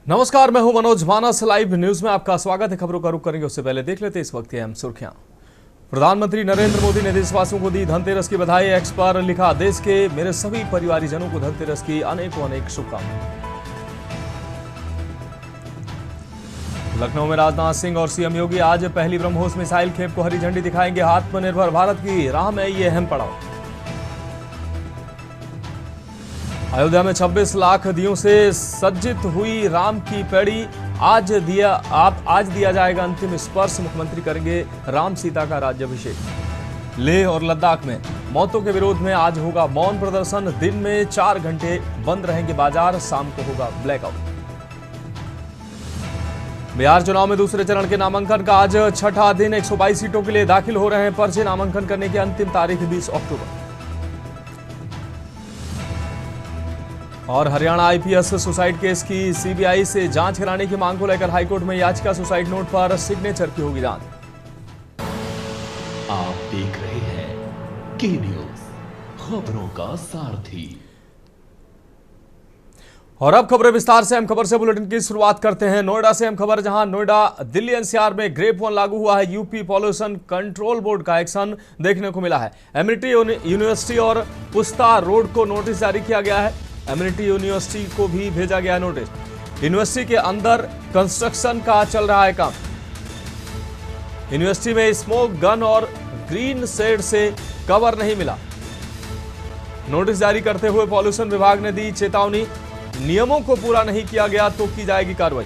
नमस्कार, मैं हूं मनोज मानस। लाइव न्यूज में आपका स्वागत है। खबरों का रुख करेंगे उससे पहले देख लेते हैं इस वक्त की अहम सुर्खियां। प्रधानमंत्री नरेंद्र मोदी ने देशवासियों को दी धनतेरस की बधाई। एक्स पर लिखा, देश के मेरे सभी परिवारीजनों को धनतेरस की अनेक शुभकामनाएं। लखनऊ में राजनाथ सिंह और सीएम योगी आज पहली ब्रह्मोस मिसाइल खेप को हरी झंडी दिखाएंगे। आत्मनिर्भर भारत की राह में ये अहम पड़ाव। अयोध्या में 26 लाख दियों से सज्जित हुई राम की पैड़ी। आज दिया जाएगा अंतिम स्पर्श। मुख्यमंत्री करेंगे राम सीता का राज्याभिषेक। लेह और लद्दाख में मौतों के विरोध में आज होगा मौन प्रदर्शन। दिन में 4 घंटे बंद रहेंगे बाजार, शाम को होगा ब्लैकआउट। बिहार चुनाव में दूसरे चरण के नामांकन का आज छठा दिन। 122 सीटों के लिए दाखिल हो रहे हैं पर्चे। नामांकन करने की अंतिम तारीख 20 अक्टूबर। और हरियाणा आईपीएस सुसाइड केस की सीबीआई से जांच कराने की मांग को लेकर हाईकोर्ट में याचिका। सुसाइड नोट पर सिग्नेचर की होगी जांच। आप देख रहे हैं के न्यूज, खबरों का सारथी। और अब खबरें विस्तार से। अहम खबर से बुलेटिन की शुरुआत करते हैं नोएडा से। अहम खबर, जहां नोएडा दिल्ली एनसीआर में ग्रेप 1 लागू हुआ है। यूपी पॉल्यूशन कंट्रोल बोर्ड का एक्शन देखने को मिला है। एमिटी यूनिवर्सिटी और पुस्ता रोड को नोटिस जारी किया गया है। एमिटी यूनिवर्सिटी को भी भेजा गया नोटिस। यूनिवर्सिटी के अंदर कंस्ट्रक्शन का चल रहा है काम। यूनिवर्सिटी में स्मोक गन और ग्रीन शेड से कवर नहीं मिला। नोटिस जारी करते हुए पॉल्यूशन विभाग ने दी चेतावनी। नियमों को पूरा नहीं किया गया तो की जाएगी कार्रवाई।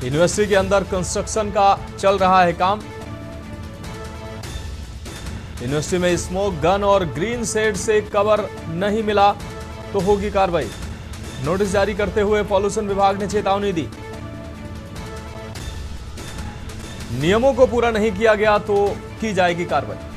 यूनिवर्सिटी के अंदर कंस्ट्रक्शन का चल रहा है काम। यूनिवर्सिटी में स्मोक गन और ग्रीन शेड से कवर नहीं मिला तो होगी कार्रवाई। नोटिस जारी करते हुए पॉल्यूशन विभाग ने चेतावनी दी। नियमों को पूरा नहीं किया गया तो की जाएगी कार्रवाई।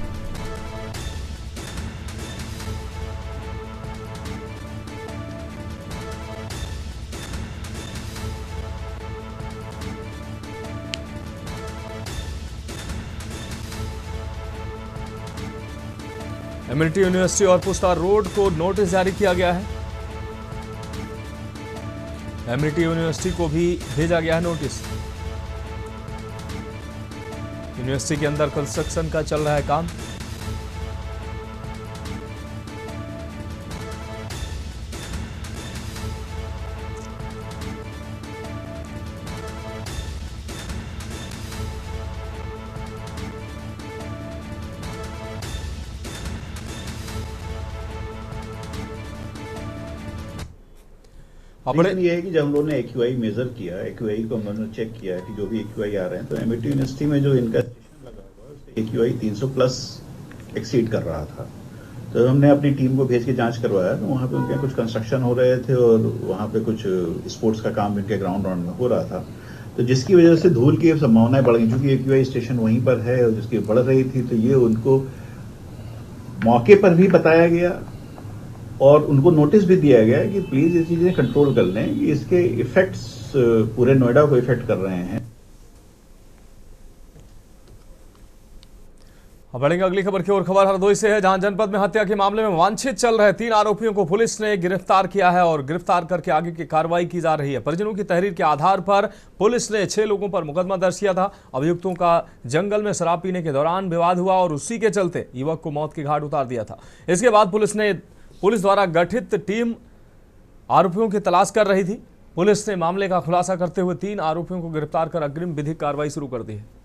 एमिटी यूनिवर्सिटी और पुस्ता रोड को नोटिस जारी किया गया है। एमिटी यूनिवर्सिटी को भी भेजा गया है नोटिस। यूनिवर्सिटी के अंदर कंस्ट्रक्शन का चल रहा है काम। रीजन ये है कि जब हम लोगों ने एक्यूआई मेजर किया, एक्यूआई को हमने चेक किया कि जो भी एक्यूआई आ रहे हैं, तो एमिटी यूनिवर्सिटी में जो इनका स्टेशन लगा हुआ है उससे एक्यूआई 300 प्लस एक्सीड कर रहा था। तो हमने अपनी टीम को भेज के जांच करवाया, तो वहाँ पे उनके यहाँ कुछ कंस्ट्रक्शन हो रहे थे और वहाँ पे कुछ स्पोर्ट्स का काम इनके ग्राउंड राउंड में हो रहा था, तो जिसकी वजह से धूल की संभावनाएं बढ़ गई। चूंकि एक्यूआई स्टेशन वहीं पर है और जिसकी बढ़ रही थी, तो ये उनको मौके पर भी बताया गया और उनको नोटिस भी दिया गया है कि प्लीज ये चीजें कंट्रोल कर लें, कि इसके इफेक्ट्स पूरे नोएडा को इफेक्ट कर रहे हैं। अब बढ़ेंगे अगली खबर की ओर। खबर हरदोई से है, जहां जनपद में हत्या के मामले में वांछित चल रहे 3 आरोपियों को पुलिस ने गिरफ्तार किया है और गिरफ्तार करके आगे की कार्रवाई की जा रही है। परिजनों की तहरीर के आधार पर पुलिस ने 6 लोगों पर मुकदमा दर्ज किया था। अभियुक्तों का जंगल में शराब पीने के दौरान विवाद हुआ और उसी के चलते युवक को मौत के घाट उतार दिया था। इसके बाद पुलिस द्वारा गठित टीम आरोपियों की तलाश कर रही थी। पुलिस ने मामले का खुलासा करते हुए 3 आरोपियों को गिरफ्तार कर अग्रिम विधिक कार्रवाई शुरू कर दी है।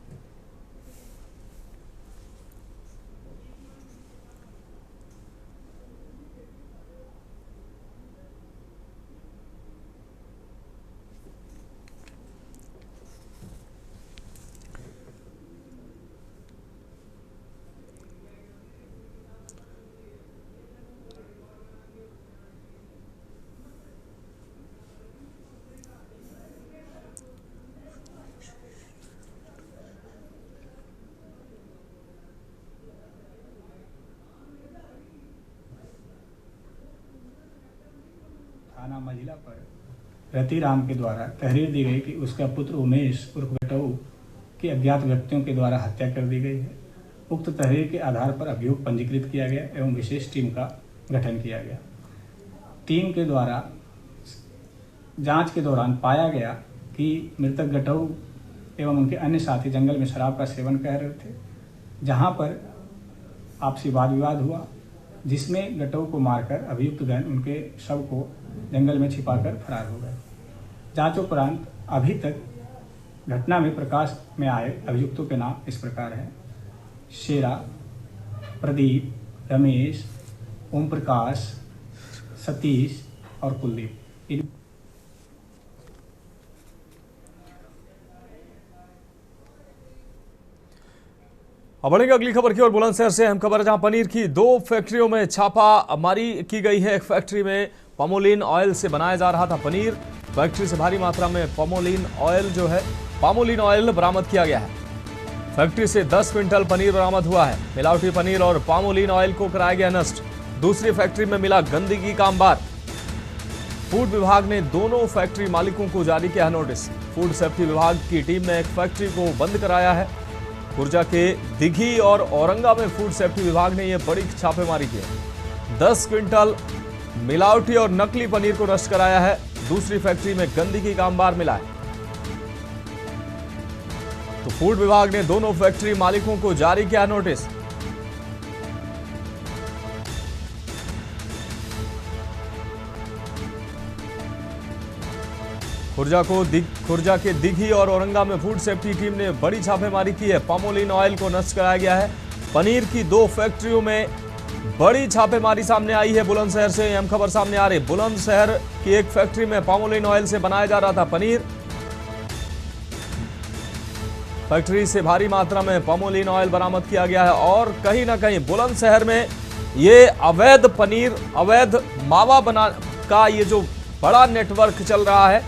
थाना मझिला पर रतिराम के द्वारा तहरीर दी गई कि उसका पुत्र उमेश उर्फ गटऊ की अज्ञात व्यक्तियों के द्वारा हत्या कर दी गई है। उक्त तहरीर के आधार पर अभियोग पंजीकृत किया गया एवं विशेष टीम का गठन किया गया। टीम के द्वारा जांच के दौरान पाया गया कि मृतक गटऊ एवं उनके अन्य साथी जंगल में शराब का सेवन कर रहे थे, जहां पर आपसी वाद विवाद हुआ, जिसमें गटऊ को मारकर अभियुक्तगण उनके शव को जंगल में छिपाकर फरार हो गए। जांचोपरांत अभी तक घटना में प्रकाश में आए अभियुक्तों के नाम इस प्रकार हैं: शेरा, प्रदीप, रमेश, ओम प्रकाश, सतीश और कुलदीप। अब बढ़ेंगे अगली खबर की ओर। बुलंदशहर से अहम खबर है, जहां पनीर की 2 फैक्ट्रियों में छापामारी की गई है। एक फैक्ट्री में पामोलिन ऑयल से बनाया जा रहा था पनीर। फैक्ट्री से भारी मात्रा में पामोलिन ऑयल बरामद किया गया है। फैक्ट्री से 10 क्विंटल पनीर बरामद हुआ है। मिलावटी पनीर और पामोलिन ऑयल को कराया गया नष्ट। दूसरी फैक्ट्री में मिला गंदगी का अंबार। फूड विभाग ने दोनों फैक्ट्री मालिकों को जारी किया है नोटिस। फूड सेफ्टी विभाग की टीम ने एक फैक्ट्री को बंद कराया है। खुर्जा के दिघी और औरंगा में फूड सेफ्टी विभाग ने यह बड़ी छापेमारी की है। 10 क्विंटल मिलावटी और नकली पनीर को नष्ट कराया है। दूसरी फैक्ट्री में गंदगी का अंबार मिला है। तो फूड विभाग ने दोनों फैक्ट्री मालिकों को जारी किया नोटिस। खुर्जा के दिघी और औरंगा में फूड सेफ्टी टीम ने बड़ी छापेमारी की है। पामोलिन ऑयल को नष्ट कराया गया है। पनीर की 2 फैक्ट्रियों में बड़ी छापेमारी सामने आई है। बुलंदशहर से अहम खबर सामने आ रही। बुलंदशहर की एक फैक्ट्री में पामोलिन ऑयल से बनाया जा रहा था पनीर। फैक्ट्री से भारी मात्रा में पामोलिन ऑयल बरामद किया गया है और कहीं ना कहीं बुलंदशहर में ये अवैध पनीर, अवैध मावा बना का ये जो बड़ा नेटवर्क चल रहा है,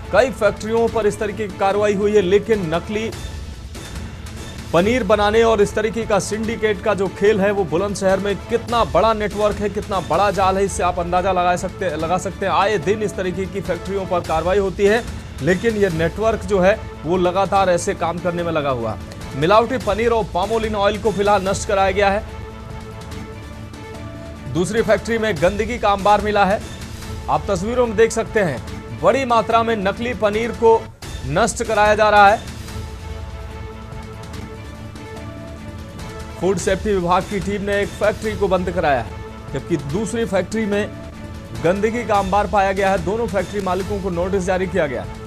कई फैक्ट्रियों पर इस तरीके की कार्रवाई हुई है। लेकिन नकली पनीर बनाने और इस तरीके का सिंडिकेट का जो खेल है वो बुलंदशहर में कितना बड़ा नेटवर्क है, कितना बड़ा जाल है, इससे आप अंदाजा लगा सकते हैं। आए दिन इस तरीके की फैक्ट्रियों पर कार्रवाई होती है, लेकिन ये नेटवर्क जो है वो लगातार ऐसे काम करने में लगा हुआ है। मिलावटी पनीर और पामोलिन ऑयल को फिलहाल नष्ट कराया गया है। दूसरी फैक्ट्री में गंदगी का अंबार मिला है। आप तस्वीरों में देख सकते हैं, बड़ी मात्रा में नकली पनीर को नष्ट कराया जा रहा है। फूड सेफ्टी विभाग की टीम ने एक फैक्ट्री को बंद कराया है, जबकि दूसरी फैक्ट्री में गंदगी का अंबार पाया गया है। दोनों फैक्ट्री मालिकों को नोटिस जारी किया गया है।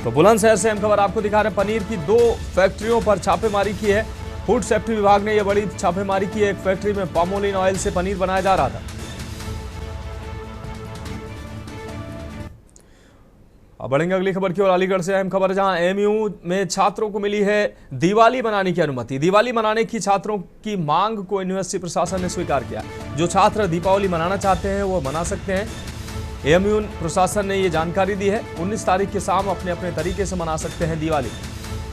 तो बुलंदशहर से हम खबर आपको दिखा रहे हैं। पनीर की 2 फैक्ट्रियों पर छापेमारी की है। फूड सेफ्टी विभाग ने यह बड़ी छापेमारी की है। एक फैक्ट्री में पामोलिन ऑयल से पनीर बनाया जा रहा था। अब बढ़ेंगे अगली खबर की ओर। अलीगढ़ से अहम खबर, जहां एएमयू में छात्रों को मिली है दिवाली मनाने की अनुमति। दिवाली मनाने की छात्रों की मांग को यूनिवर्सिटी प्रशासन ने स्वीकार किया। जो छात्र दीपावली मनाना चाहते हैं वो मना सकते हैं। एएमयू प्रशासन ने ये जानकारी दी है। 19 तारीख के शाम अपने अपने तरीके से मना सकते हैं दिवाली।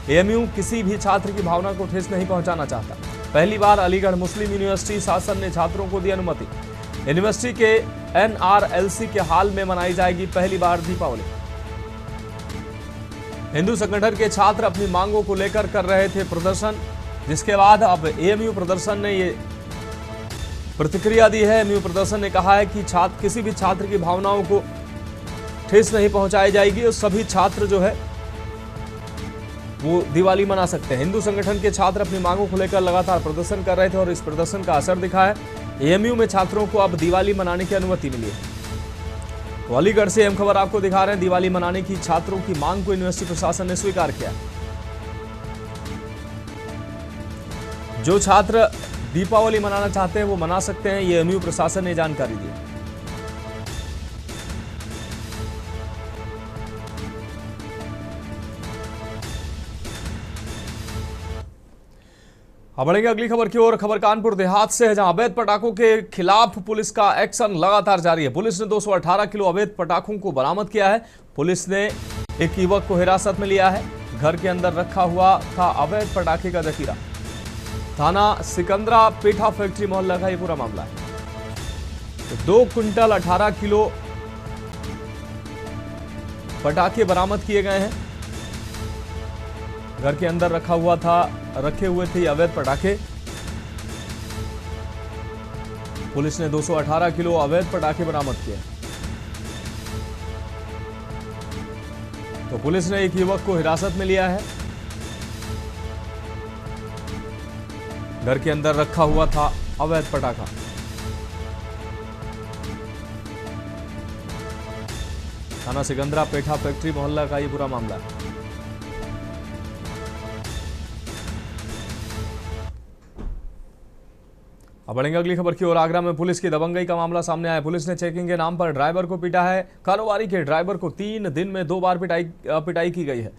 एएमयू किसी भी छात्र की भावना को ठेस नहीं पहुंचाना चाहता। पहली बार अलीगढ़ मुस्लिम यूनिवर्सिटी शासन ने छात्रों को दी अनुमति। यूनिवर्सिटी के एनआरएलसी के हाल में मनाई जाएगी पहली बार दीपावली। हिंदू संगठन के छात्र अपनी मांगों को लेकर कर रहे थे प्रदर्शन, जिसके बाद अब एएमयू प्रदर्शन ने ये प्रतिक्रिया दी है। एएमयू प्रदर्शन ने कहा है कि किसी भी छात्र की भावनाओं को ठेस नहीं पहुंचाई जाएगी और सभी छात्र जो है वो दिवाली मना सकते हैं। हिंदू संगठन के छात्र अपनी मांगों को लेकर लगातार प्रदर्शन कर रहे थे और इस प्रदर्शन का असर दिखा है। एएमयू में छात्रों को अब दिवाली मनाने की अनुमति मिली है। तो अलीगढ़ से हम खबर आपको दिखा रहे हैं। दिवाली मनाने की छात्रों की मांग को यूनिवर्सिटी प्रशासन ने स्वीकार किया। जो छात्र दीपावली मनाना चाहते हैं वो मना सकते हैं, ये एएमयू प्रशासन ने जानकारी दी। अब बढ़ेंगे अगली खबर की ओर। खबर कानपुर देहात से है, जहां अवैध पटाखों के खिलाफ पुलिस का एक्शन लगातार जारी है। पुलिस ने 218 किलो अवैध पटाखों को बरामद किया है। पुलिस ने एक युवक को हिरासत में लिया है। घर के अंदर रखा हुआ था अवैध पटाखे का जखीरा। थाना सिकंदरा पेठा फैक्ट्री मोहल्ला का ये पूरा मामला है। तो 2 क्विंटल 18 किलो पटाखे बरामद किए गए हैं। घर के अंदर रखे हुए थे अवैध पटाखे। पुलिस ने 218 किलो अवैध पटाखे बरामद किए। तो पुलिस ने एक युवक को हिरासत में लिया है। घर के अंदर रखा हुआ था अवैध पटाखा। थाना सिकंदरा पेठा फैक्ट्री मोहल्ला का ये पूरा मामला है। अब बढ़ेंगे अगली खबर की ओर। आगरा में पुलिस की दबंगई का मामला सामने आया। पुलिस ने चेकिंग के नाम पर ड्राइवर को पीटा है। कारोबारी के ड्राइवर को 3 दिन में 2 बार पिटाई की गई है।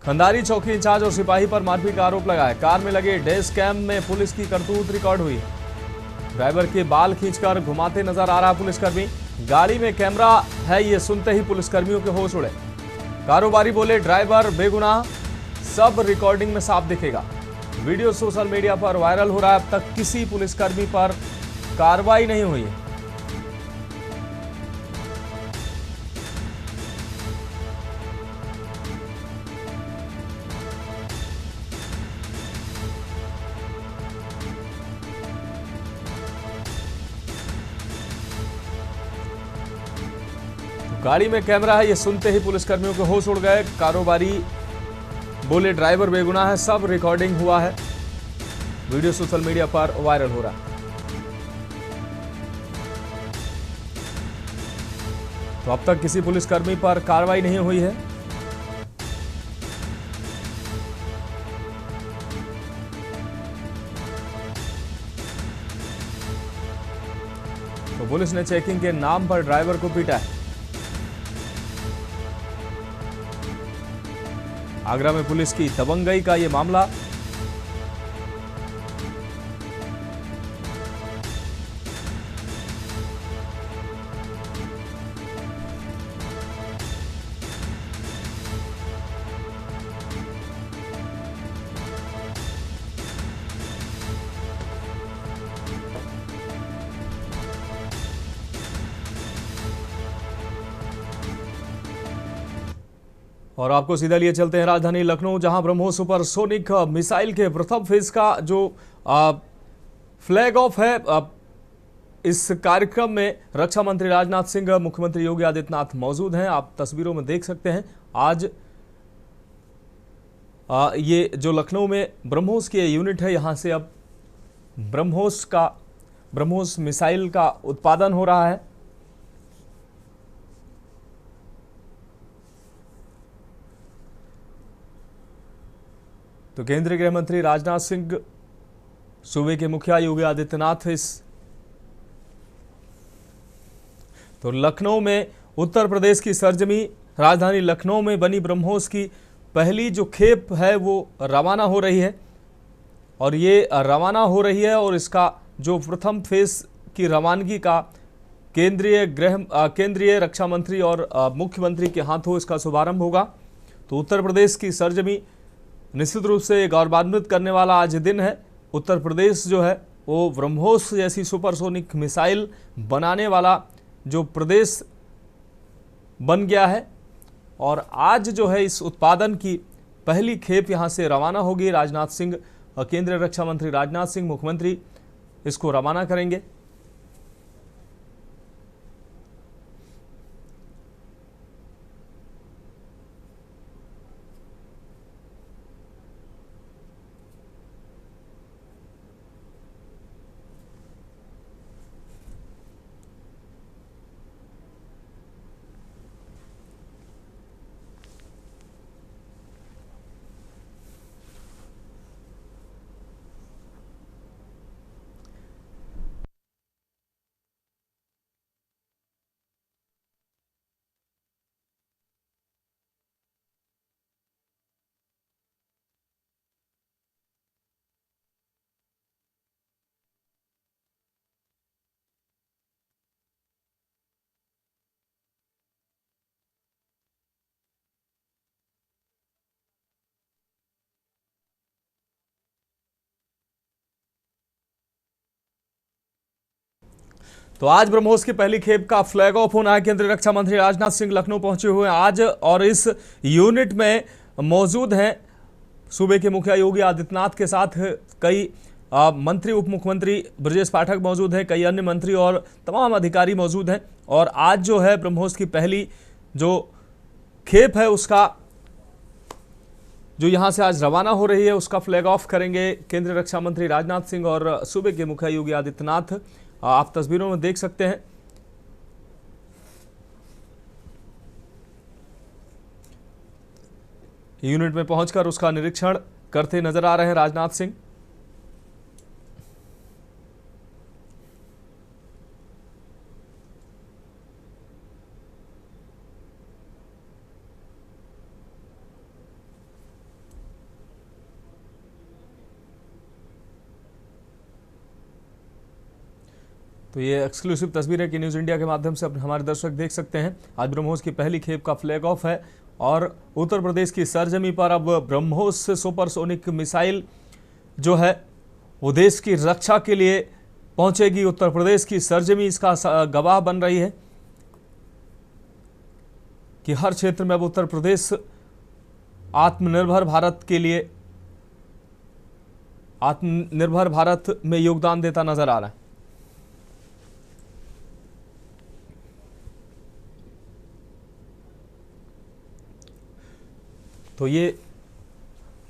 खंडारी चौकी इंचार्ज और सिपाही पर मारपीट का आरोप लगा है। कार में लगे डैश कैम में पुलिस की करतूत रिकॉर्ड हुई है। ड्राइवर के बाल खींचकर घुमाते नजर आ रहा पुलिसकर्मी। गाड़ी में कैमरा है, ये सुनते ही पुलिसकर्मियों के होश उड़े। कारोबारी बोले ड्राइवर बेगुनाह, सब रिकॉर्डिंग में साफ दिखेगा। वीडियो सोशल मीडिया पर वायरल हो रहा है। अब तक किसी पुलिसकर्मी पर कार्रवाई नहीं हुई है। गाड़ी में कैमरा है, ये सुनते ही पुलिसकर्मियों के होश उड़ गए। कारोबारी बोले ड्राइवर बेगुनाह है, सब रिकॉर्डिंग हुआ है। वीडियो सोशल मीडिया पर वायरल हो रहा है। तो अब तक किसी पुलिसकर्मी पर कार्रवाई नहीं हुई है। तो पुलिस ने चेकिंग के नाम पर ड्राइवर को पीटा है। आगरा में पुलिस की दबंगई का यह मामला। और आपको सीधा लिए चलते हैं राजधानी लखनऊ, जहां ब्रह्मोस सुपरसोनिक मिसाइल के प्रथम फेज का जो फ्लैग ऑफ है, इस कार्यक्रम में रक्षा मंत्री राजनाथ सिंह, मुख्यमंत्री योगी आदित्यनाथ मौजूद हैं। आप तस्वीरों में देख सकते हैं। आज ये जो लखनऊ में ब्रह्मोस की यूनिट है, यहां से अब ब्रह्मोस मिसाइल का उत्पादन हो रहा है। तो केंद्रीय गृह मंत्री राजनाथ सिंह, सूबे के मुखिया योगी आदित्यनाथ तो लखनऊ में उत्तर प्रदेश की सरजमी राजधानी लखनऊ में बनी ब्रह्मोस की पहली जो खेप है वो रवाना हो रही है। और ये रवाना हो रही है और इसका जो प्रथम फेज की रवानगी का केंद्रीय रक्षा मंत्री और मुख्यमंत्री के हाथों इसका शुभारंभ होगा। तो उत्तर प्रदेश की सरजमी निश्चित रूप से गौरवान्वित करने वाला आज दिन है। उत्तर प्रदेश जो है वो ब्रह्मोस जैसी सुपरसोनिक मिसाइल बनाने वाला जो प्रदेश बन गया है। और आज जो है इस उत्पादन की पहली खेप यहाँ से रवाना होगी। राजनाथ सिंह, केंद्रीय रक्षा मंत्री राजनाथ सिंह, मुख्यमंत्री इसको रवाना करेंगे। तो आज ब्रह्मोस की पहली खेप का फ्लैग ऑफ होना है। केंद्रीय रक्षा मंत्री राजनाथ सिंह लखनऊ पहुंचे हुए हैं आज और इस यूनिट में मौजूद हैं सूबे के मुखिया योगी आदित्यनाथ के साथ कई मंत्री उप मुख्यमंत्री ब्रजेश पाठक मौजूद हैं, कई अन्य मंत्री और तमाम अधिकारी मौजूद हैं। और आज जो है ब्रह्मोस की पहली जो खेप है उसका जो यहां से आज रवाना हो रही है उसका फ्लैग ऑफ करेंगे केंद्रीय रक्षा मंत्री राजनाथ सिंह और सूबे के मुखिया योगी आदित्यनाथ। आप तस्वीरों में देख सकते हैं। यूनिट में पहुंचकर उसका निरीक्षण करते नजर आ रहे हैं राजनाथ सिंह। तो ये एक्सक्लूसिव तस्वीरें कि न्यूज़ इंडिया के माध्यम से हमारे दर्शक देख सकते हैं। आज ब्रह्मोस की पहली खेप का फ्लैग ऑफ है और उत्तर प्रदेश की सरजमी पर अब ब्रह्मोस से सुपरसोनिक मिसाइल जो है वो देश की रक्षा के लिए पहुंचेगी। उत्तर प्रदेश की सरजमी इसका गवाह बन रही है कि हर क्षेत्र में अब उत्तर प्रदेश आत्मनिर्भर भारत के लिए आत्मनिर्भर भारत में योगदान देता नजर आ रहा है। तो ये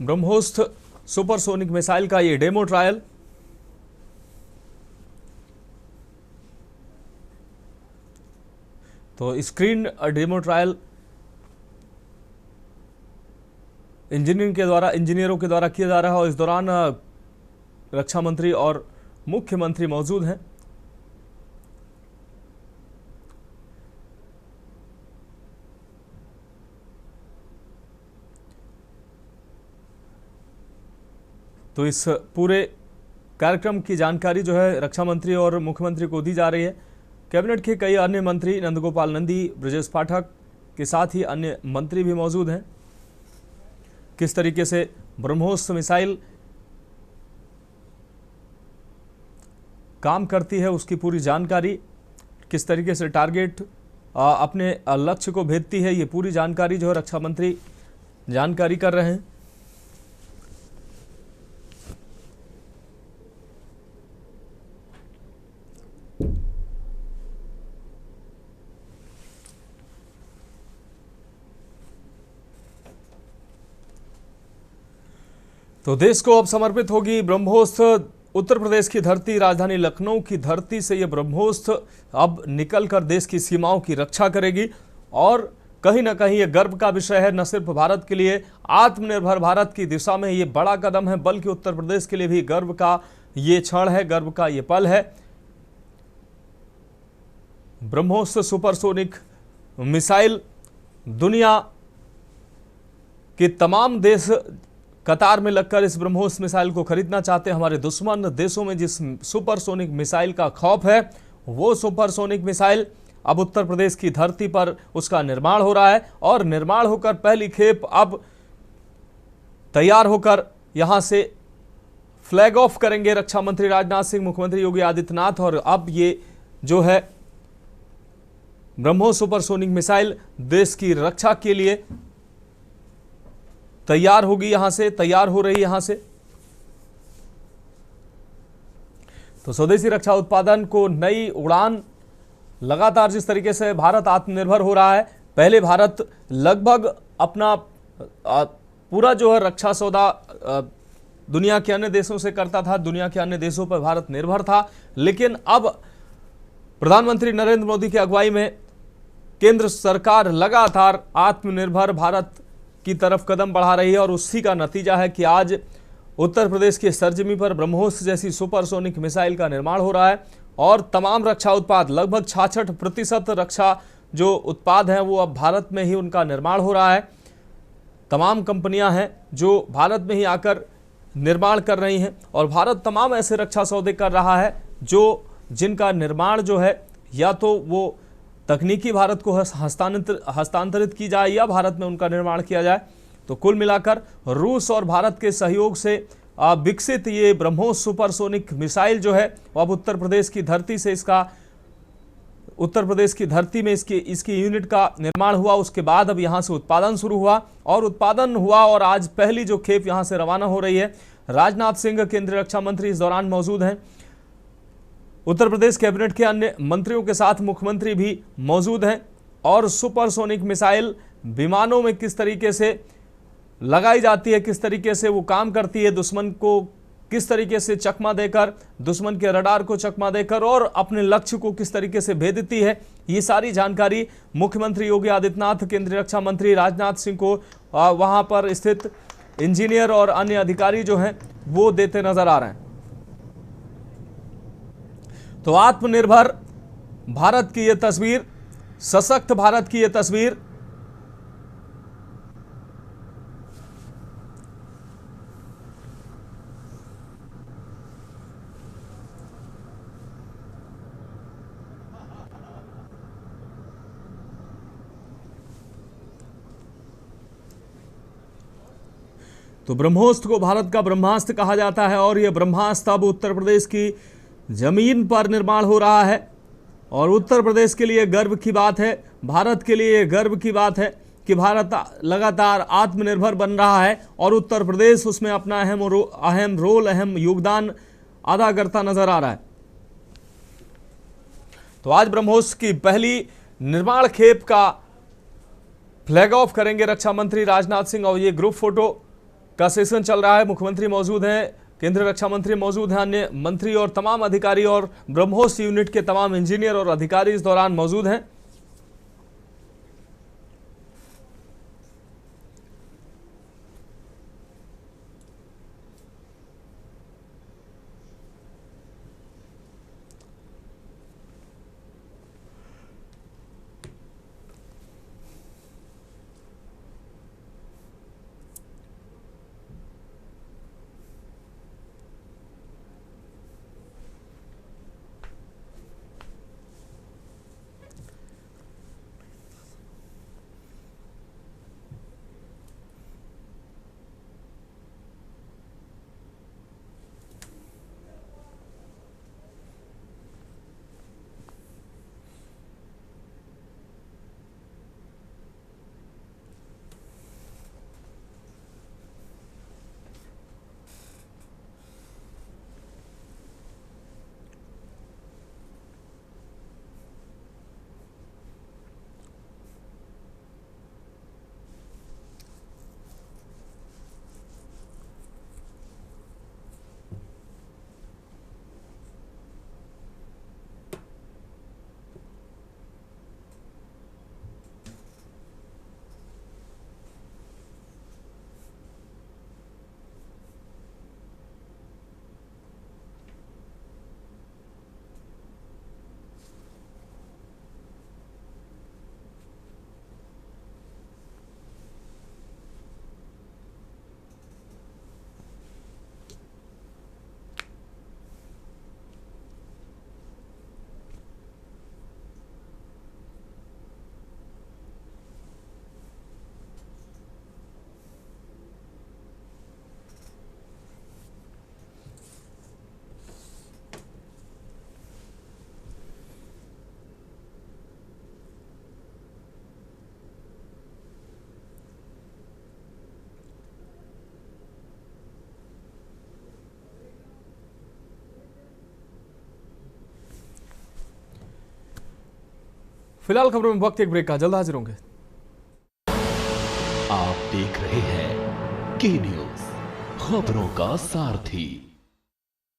ब्रह्मोस सुपरसोनिक मिसाइल का ये डेमो ट्रायल तो स्क्रीन डेमो ट्रायल इंजीनियरों के द्वारा किया जा रहा है और इस दौरान रक्षा मंत्री और मुख्यमंत्री मौजूद हैं। तो इस पूरे कार्यक्रम की जानकारी जो है रक्षा मंत्री और मुख्यमंत्री को दी जा रही है। कैबिनेट के कई अन्य मंत्री नंदगोपाल नंदी, ब्रजेश पाठक के साथ ही अन्य मंत्री भी मौजूद हैं। किस तरीके से ब्रह्मोस मिसाइल काम करती है उसकी पूरी जानकारी, किस तरीके से टारगेट अपने लक्ष्य को भेदती है, ये पूरी जानकारी जो है रक्षा मंत्री जानकारी कर रहे हैं। तो देश को अब समर्पित होगी ब्रह्मोस। उत्तर प्रदेश की धरती, राजधानी लखनऊ की धरती से ये ब्रह्मोस अब निकलकर देश की सीमाओं की रक्षा करेगी और कहीं ना कहीं ये गर्व का विषय है, न सिर्फ भारत के लिए, आत्मनिर्भर भारत की दिशा में ये बड़ा कदम है, बल्कि उत्तर प्रदेश के लिए भी गर्व का ये क्षण है, गर्व का ये पल है। ब्रह्मोस सुपरसोनिक मिसाइल दुनिया के तमाम देश कतार में लगकर इस ब्रह्मोस मिसाइल को खरीदना चाहते हैं। हमारे दुश्मन देशों में जिस सुपरसोनिक मिसाइल का खौफ है वो सुपरसोनिक मिसाइल अब उत्तर प्रदेश की धरती पर उसका निर्माण हो रहा है और निर्माण होकर पहली खेप अब तैयार होकर यहां से फ्लैग ऑफ करेंगे रक्षा मंत्री राजनाथ सिंह, मुख्यमंत्री योगी आदित्यनाथ। और अब ये जो है ब्रह्मोस सुपरसोनिक मिसाइल देश की रक्षा के लिए तैयार होगी, यहां से तैयार हो रही यहां से। तो स्वदेशी रक्षा उत्पादन को नई उड़ान, लगातार जिस तरीके से भारत आत्मनिर्भर हो रहा है, पहले भारत लगभग अपना पूरा जो है रक्षा सौदा दुनिया के अन्य देशों से करता था, दुनिया के अन्य देशों पर भारत निर्भर था। लेकिन अब प्रधानमंत्री नरेंद्र मोदी की अगुवाई में केंद्र सरकार लगातार आत्मनिर्भर भारत की तरफ कदम बढ़ा रही है और उसी का नतीजा है कि आज उत्तर प्रदेश के सरजमी पर ब्रह्मोस जैसी सुपरसोनिक मिसाइल का निर्माण हो रहा है और तमाम रक्षा उत्पाद, लगभग 66% रक्षा जो उत्पाद हैं वो अब भारत में ही उनका निर्माण हो रहा है। तमाम कंपनियां हैं जो भारत में ही आकर निर्माण कर रही हैं और भारत तमाम ऐसे रक्षा सौदे कर रहा है जिनका निर्माण जो है या तो वो तकनीकी भारत को हस्तांतरित की जाए या भारत में उनका निर्माण किया जाए। तो कुल मिलाकर रूस और भारत के सहयोग से विकसित ये ब्रह्मोस सुपरसोनिक मिसाइल जो है वो अब उत्तर प्रदेश की धरती से उत्तर प्रदेश की धरती में इसकी यूनिट का निर्माण हुआ। उसके बाद अब यहाँ से उत्पादन शुरू हुआ और आज पहली जो खेप यहाँ से रवाना हो रही है राजनाथ सिंह केंद्रीय रक्षा मंत्री इस दौरान मौजूद हैं। उत्तर प्रदेश कैबिनेट के अन्य मंत्रियों के साथ मुख्यमंत्री भी मौजूद हैं और सुपरसोनिक मिसाइल विमानों में किस तरीके से लगाई जाती है, किस तरीके से वो काम करती है, दुश्मन को किस तरीके से चकमा देकर, दुश्मन के रडार को चकमा देकर और अपने लक्ष्य को किस तरीके से भेदती है, ये सारी जानकारी मुख्यमंत्री योगी आदित्यनाथ केंद्रीय रक्षा मंत्री राजनाथ सिंह को वहां पर स्थित इंजीनियर और अन्य अधिकारी जो हैं वो देते नजर आ रहे हैं। तो आत्मनिर्भर भारत की यह तस्वीर, सशक्त भारत की यह तस्वीर, तो ब्रह्मोस्त्र को भारत का ब्रह्मास्त्र कहा जाता है और यह ब्रह्मास्त्र अब उत्तर प्रदेश की जमीन पर निर्माण हो रहा है और उत्तर प्रदेश के लिए गर्व की बात है, भारत के लिए गर्व की बात है कि भारत लगातार आत्मनिर्भर बन रहा है और उत्तर प्रदेश उसमें अपना अहम योगदान अदा करता नजर आ रहा है। तो आज ब्रह्मोस्त्र की पहली निर्माण खेप का फ्लैग ऑफ करेंगे रक्षा मंत्री राजनाथ सिंह और ये ग्रुप फोटो का सेशन चल रहा है। मुख्यमंत्री मौजूद हैं, केंद्रीय रक्षा मंत्री मौजूद हैं, अन्य मंत्री और तमाम अधिकारी और ब्रह्मोस यूनिट के तमाम इंजीनियर और अधिकारी इस दौरान मौजूद हैं। फिलहाल खबरों में वक्त एक ब्रेक का, जल्द हाजिर होंगे। आप देख रहे हैं के न्यूज, खबरों का सारथी।